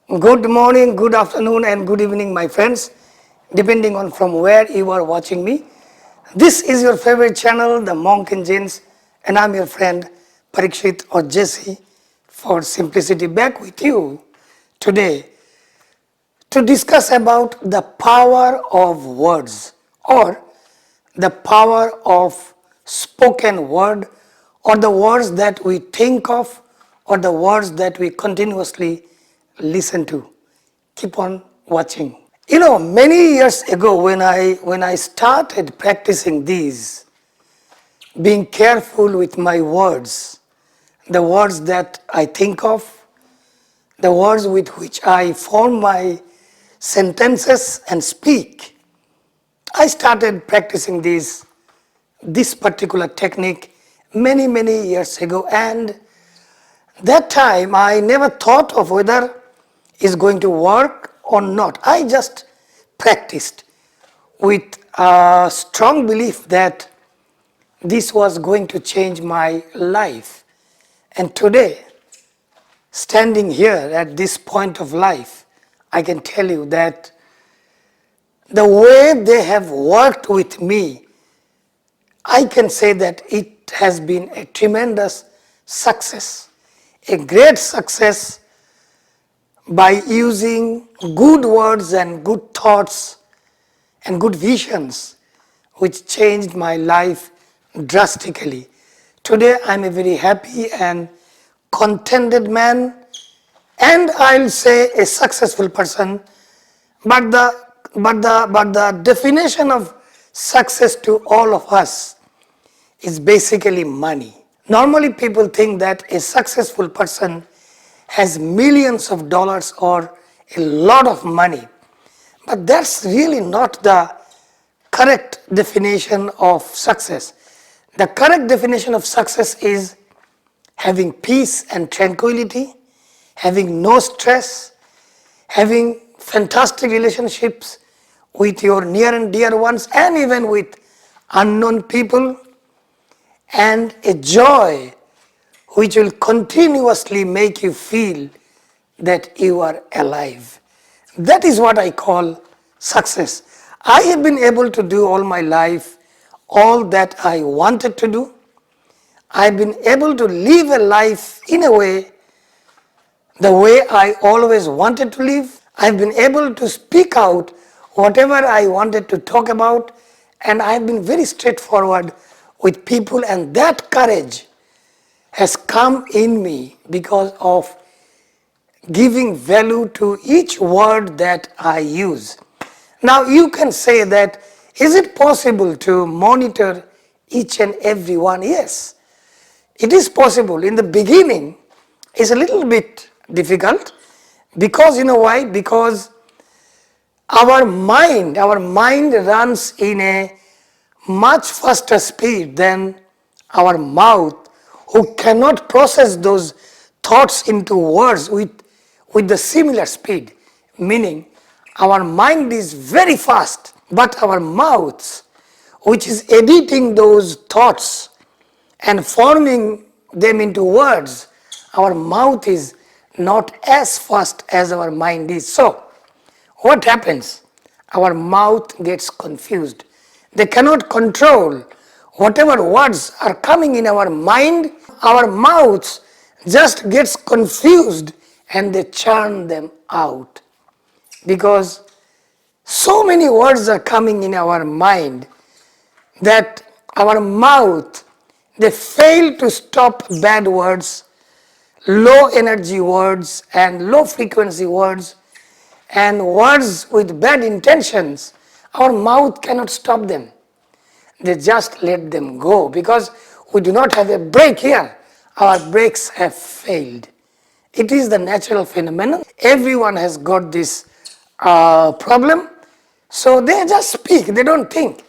Good morning, good afternoon, and good evening, my friends, depending on from where you are watching me. This is your favorite channel, The Monk in Jeans, and I'm your friend Parikshit or Jesse for simplicity back with you today to discuss about the power of words or the power of spoken word or the words that we think of or the words that we continuously listen to. Keep on watching. Many years ago when I started practicing these, being careful with my words, the words that I think of, the words with which I form my sentences and speak, I started practicing this particular technique many years ago, and that time I never thought of whether it's going to work or not. I just practiced with a strong belief that this was going to change my life. And today, standing here at this point of life, I can tell you that the way they have worked with me, I can say that it has been a tremendous success, a great success by using good words and good thoughts and good visions which changed my life drastically. Today I'm a very happy and contented man, and I'll say a successful person, but the definition of success to all of us is basically money. Normally people think that a successful person has millions of dollars or a lot of money, but that's really not the correct definition of success. The correct definition of success is having peace and tranquility, having no stress, having fantastic relationships with your near and dear ones and even with unknown people, and a joy which will continuously make you feel that you are alive. That is what I call success. I have been able to do all my life all that I wanted to do. I've been able to live a life in a way, the way I always wanted to live. I've been able to speak out whatever I wanted to talk about, and I've been very straightforward with people, and that courage has come in me because of giving value to each word that I use. Now you can say that, is it possible to monitor each and every one? Yes, it is possible. In the beginning, it's a little bit difficult because you know why? Because our mind runs in a much faster speed than our mouth, who cannot process those thoughts into words with the similar speed. Meaning, our mind is very fast, but our mouths, which is editing those thoughts and forming them into words, our mouth is not as fast as our mind is. So, what happens? Our mouth gets confused. They cannot control whatever words are coming in our mind. Our mouths just gets confused and they churn them out, because so many words are coming in our mind that our mouth, they fail to stop bad words, low energy words and low frequency words and words with bad intentions. Our mouth cannot stop them. They just let them go because we do not have a brake here. Our brakes have failed. It is the natural phenomenon. Everyone has got this problem. So they just speak, they don't think.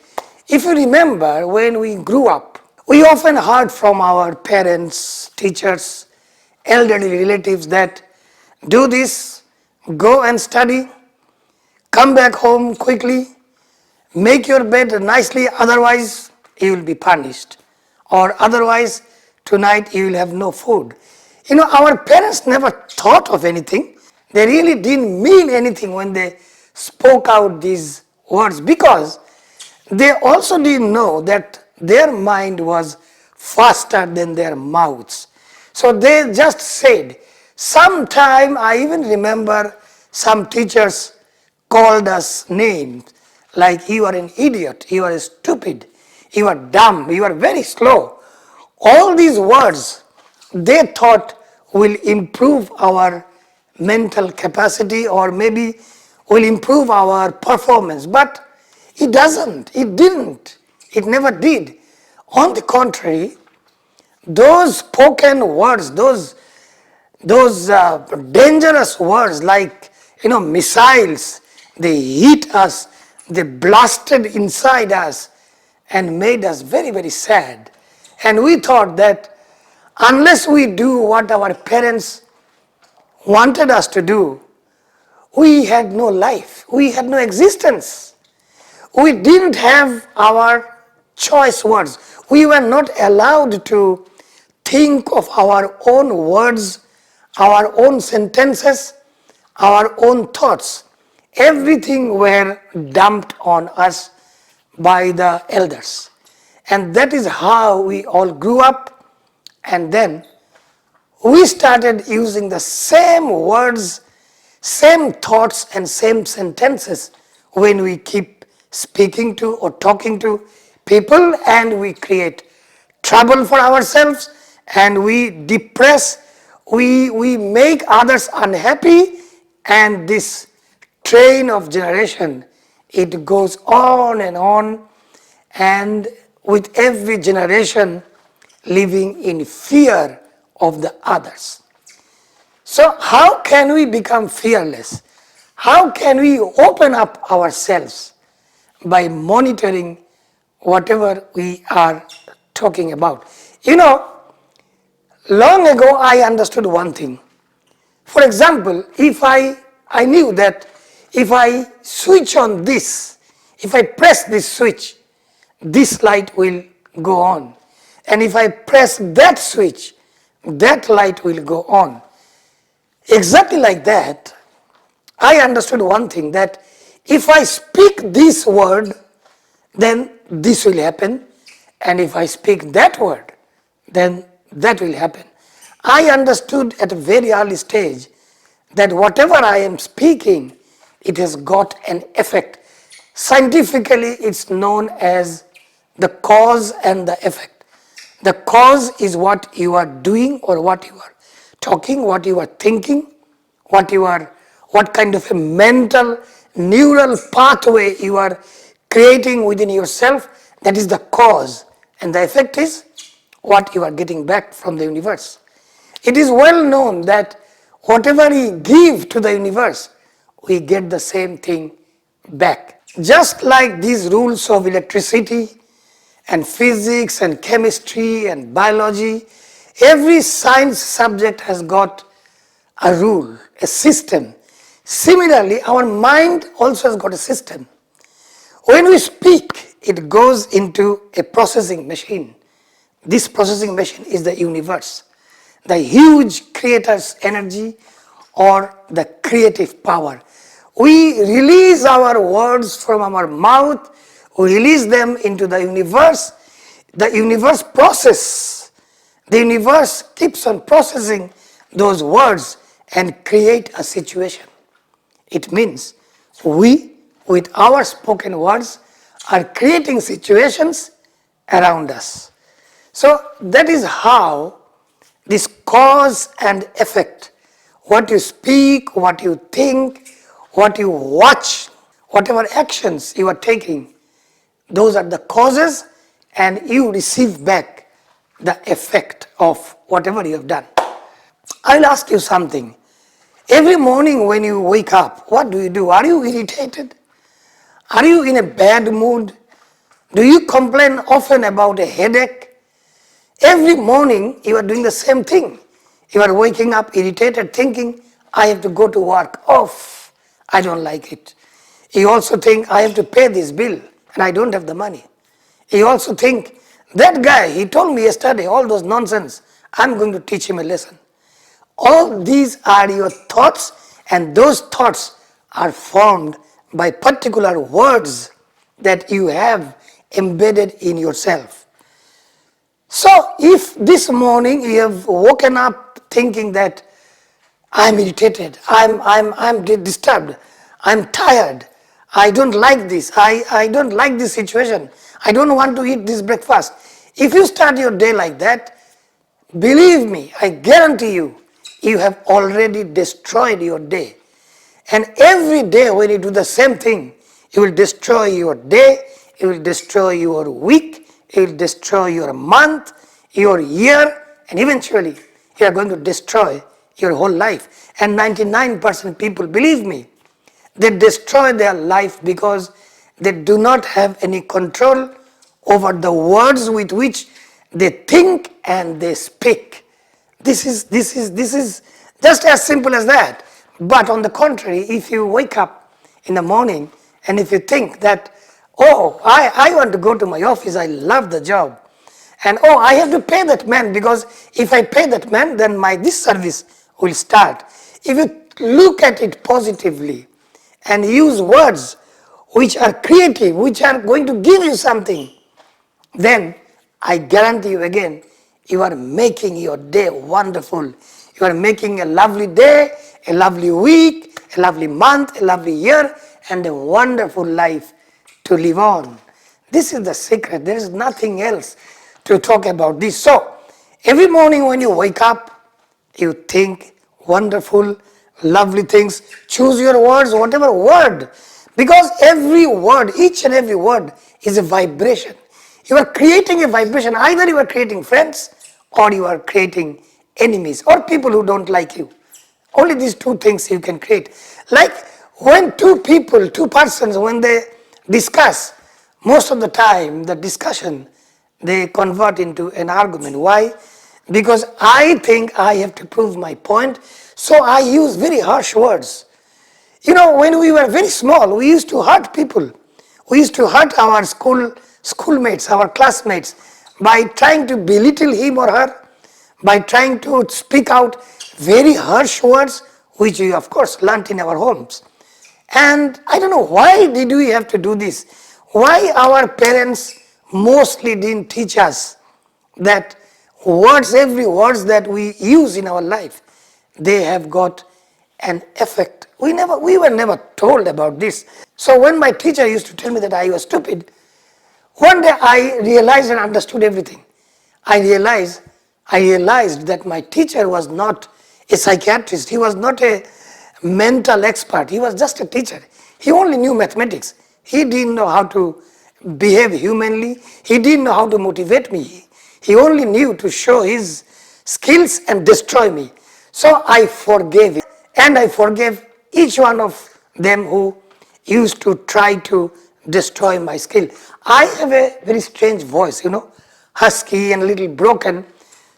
If you remember, when we grew up, we often heard from our parents, teachers, elderly relatives that do this, go and study, come back home quickly, make your bed nicely, otherwise you will be punished, or otherwise tonight you will have no food. Our parents never thought of anything. They really didn't mean anything when they spoke out these words, because they also didn't know that their mind was faster than their mouths. So they just said. Sometime I even remember some teachers called us names like you are an idiot, you are stupid, you are dumb, you are very slow. All these words they thought will improve our mental capacity, or maybe will improve our performance, but it doesn't, it didn't, it never did. On the contrary, those spoken words, those dangerous words like missiles, they hit us, they blasted inside us and made us very, very sad. And we thought that unless we do what our parents wanted us to do, we had no life, we had no existence. We didn't have our choice words. We were not allowed to think of our own words, our own sentences, our own thoughts. Everything were dumped on us by the elders. And that is how we all grew up, and then we started using the same words, same thoughts and same sentences when we keep speaking to or talking to people, and we create trouble for ourselves, and we depress, we make others unhappy, and this train of generation, it goes on, and with every generation living in fear of the others. So how can we become fearless? How can we open up ourselves? By monitoring whatever we are talking about. Long ago I understood one thing. For example, if I knew that if I switch on this, if I press this switch, this light will go on. And if I press that switch, that light will go on. Exactly like that, I understood one thing, that if I speak this word, then this will happen, and if I speak that word, then that will happen. I understood at a very early stage that whatever I am speaking, it has got an effect. Scientifically, it's known as the cause and the effect. The cause is what you are doing or what you are talking, what you are thinking, what kind of a mental neural pathway you are creating within yourself. That is the cause, and the effect is what you are getting back from the universe. It is well known that whatever we give to the universe, we get the same thing back. Just like these rules of electricity and physics and chemistry and biology, every science subject has got a rule, a system. Similarly, our mind also has got a system. When we speak, it goes into a processing machine. This processing machine is the universe, the huge creator's energy or the creative power. We release our words from our mouth, we release them into the universe process. The universe keeps on processing those words and create a situation. It means we, with our spoken words, are creating situations around us. So that is how this cause and effect, what you speak, what you think, what you watch, whatever actions you are taking, those are the causes, and you receive back the effect of whatever you have done. I'll ask you something. Every morning when you wake up, what do? Are you irritated? Are you in a bad mood? Do you complain often about a headache? Every morning you are doing the same thing. You are waking up irritated, thinking, I have to go to work. Oh, I don't like it. You also think, I have to pay this bill and I don't have the money. You also think, that guy, he told me yesterday all those nonsense. I'm going to teach him a lesson. All these are your thoughts And those thoughts are formed by particular words that you have embedded in yourself. So if this morning you have woken up thinking that I'm irritated, I'm disturbed, I'm tired, I don't like this, I don't like this situation, I don't want to eat this breakfast. If you start your day like that, believe me, I guarantee you, you have already destroyed your day. And every day when you do the same thing, you will destroy your day, you will destroy your week, you will destroy your month, your year, and eventually you are going to destroy your whole life. And 99% people, believe me, they destroy their life because they do not have any control over the words with which they think and they speak. This is just as simple as that. But on the contrary, if you wake up in the morning and if you think that, oh, I want to go to my office, I love the job. And oh, I have to pay that man because if I pay that man, then this service will start. If you look at it positively and use words which are creative, which are going to give you something, then I guarantee you again, you are making your day wonderful. You are making a lovely day, a lovely week, a lovely month, a lovely year, and a wonderful life to live on. This is the secret. There is nothing else to talk about this. So, every morning when you wake up, you think wonderful, lovely things. Choose your words, whatever word. Because every word, each and every word is a vibration. You are creating a vibration. Either you are creating friends or you are creating enemies or people who don't like you. Only these two things you can create. Like when two persons, when they discuss, most of the time the discussion they convert into an argument. Why? Because I think I have to prove my point, so I use very harsh words. You know, when we were very small, we used to hurt people. We used to hurt our schoolmates, our classmates, by trying to belittle him or her, by trying to speak out very harsh words, which we of course learnt in our homes. And I don't know why did we have to do this. Why our parents mostly didn't teach us that every words that we use in our life, they have got an effect. We were never told about this. So when my teacher used to tell me that I was stupid, one day I realized and understood everything. I realized that my teacher was not a psychiatrist. He was not a mental expert. He was just a teacher. He only knew mathematics. He didn't know how to behave humanly. He didn't know how to motivate me. He only knew to show his skills and destroy me. So I forgave him. And I forgave each one of them who used to try to destroy my skill. I have a very strange voice, husky and a little broken.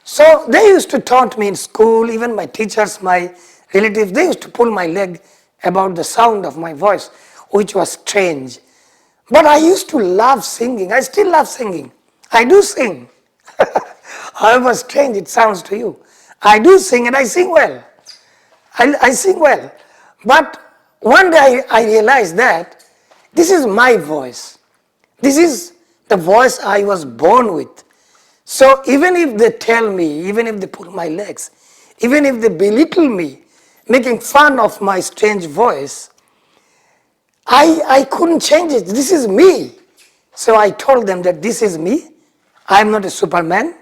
So they used to taunt me in school, even my teachers, my relatives, they used to pull my leg about the sound of my voice, which was strange. But I used to love singing. I still love singing. I do sing. However strange it sounds to you. I do sing and I sing well. I sing well. But one day I realized that this is my voice. This is the voice I was born with. So even if they tell me, even if they pull my legs, even if they belittle me, making fun of my strange voice, I couldn't change it. This is me. So I told them that this is me. I am not a Superman.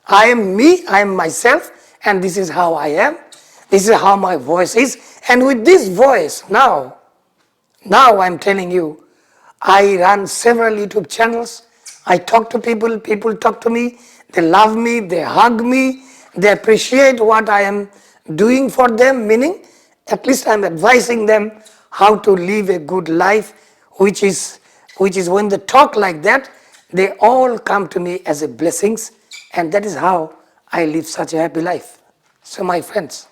I am me. I am myself. And this is how I am. This is how my voice is. And with this voice, now I'm telling you, I run several YouTube channels. I talk to people. People talk to me. They love me. They hug me. They appreciate what I am doing for them. Meaning, at least I am advising them how to live a good life, which is when they talk like that, they all come to me as a blessings, and that is how I live such a happy life. So my friends,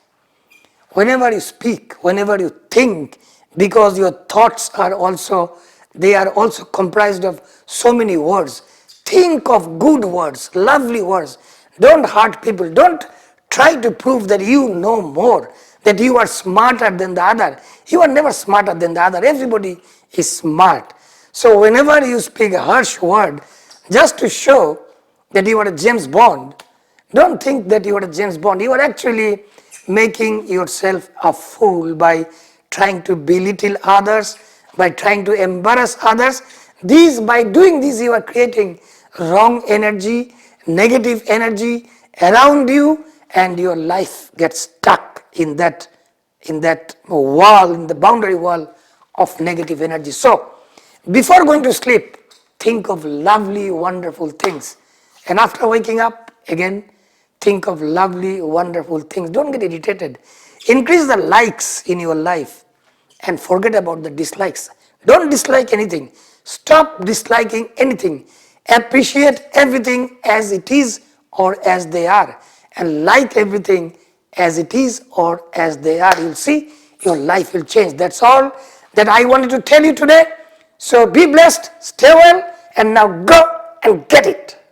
whenever you speak, whenever you think, because your thoughts are also comprised of so many words, think of good words, lovely words. Don't hurt people. Don't try to prove that you know more. that you are smarter than the other. You are never smarter than the other. Everybody is smart. So whenever you speak a harsh word, just to show that you are a James Bond, don't think that you are a James Bond. You are actually making yourself a fool by trying to belittle others, by trying to embarrass others. By doing this, you are creating wrong energy, negative energy around you, and your life gets stuck in that wall, in the boundary wall of negative energy. So, before going to sleep, think of lovely, wonderful things. And after waking up, again, think of lovely, wonderful things. Don't get irritated. Increase the likes in your life and forget about the dislikes. Don't dislike anything. Stop disliking anything. Appreciate everything as it is or as they are, and like everything as it is or as they are. You'll see your life will change. That's all that I wanted to tell you today. So be blessed, stay well, and now go and get it.